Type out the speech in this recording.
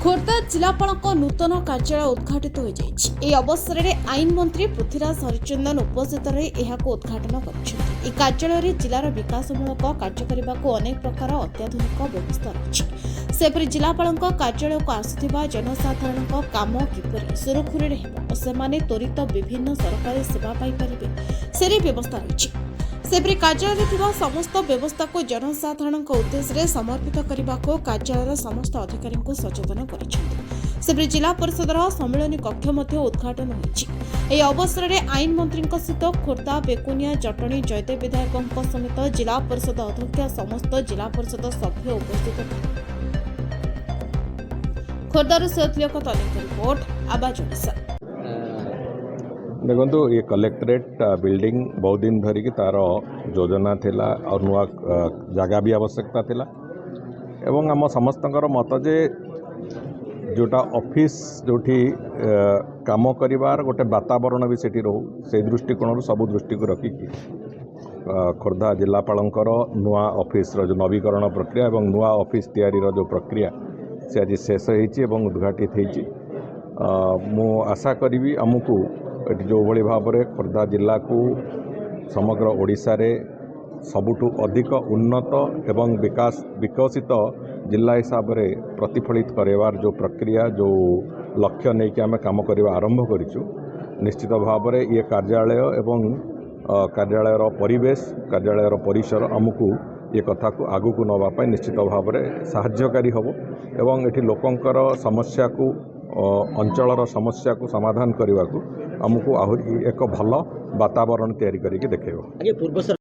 खोर्धा जिलापाल नूतन कार्यालय उद्घाटित हो जाए। अवसर में आईन मंत्री पृथ्वीराज हरिचंदन उपस्थित रही उद्घाटन कर कार्यालय जिलार विकासमूलक कार्य करने को अनेक प्रकार अत्याधुनिक व्यवस्था रही। सेपरी जिलापाल कार्यालय को आसुवा जनसाधारण काम किपरि सुरखुरी से त्वरित विभिन्न सरकारी सेवा पाइपर से व्यवस्था रही। सेपरी कार्यालय थिबा समस्त व्यवस्था को जनसाधारण उद्देश्य समर्पित करने को कार्यालय समस्त अधिकारी को सचेतन करिसेंति। सेपरी जिला परिषद सम्मेलन कक्ष उद्घाटन होइछि। अवसर में आईन मंत्री सहित खोर्धा बेकुनिया जटणी जयदेव विधायकों समेत जिला परिषद अध्यक्ष समस्त जिला परिषद सभ्य उपस्थित थे। खोर्धार सैयद रिपोर्ट आवाज ओडिशा। देखो ये कलेक्टरेट बिल्डिंग बहुत दिन धरिकी तार योजना थिला और नुआ जगह भी आवश्यकता थिला एवं आम समस्तंकर मत जे जोटा ऑफिस जोठी काम करिवार गोटे वातावरण भी सेठी रहू से दृष्टिकोण सब दृष्टि को रखिकी खोर्धा जिलापालंकर नुआ ऑफिस रो जो नवीकरण प्रक्रिया एवं नुआ ऑफिस तैयारी रो जो प्रक्रिया से आज शेष होईची एवं उद्घाटित होईची। मु आशा करी आमको जो भली भाव में खोर्धा जिला को समग्र ओडिशा रे सबुठु अधिक उन्नत एवं विकसित जिला हिसाब से प्रतिफलित करवार जो प्रक्रिया जो लक्ष्य नहीं कि आम काम करवा आरंभ करिछु। निश्चित भाव में ये कार्यालय एवं कार्यालयर परिवेश कार्यालयर परिसर आमको ये कथा को आगू को नवापाई निश्चित भाव में साहाय्यकारी हम एवं एठी लोकंकर समस्या को अंचलर समस्या को समाधान करने को आमको आहरी एक भल वातावरण तैयारी करके देखेब।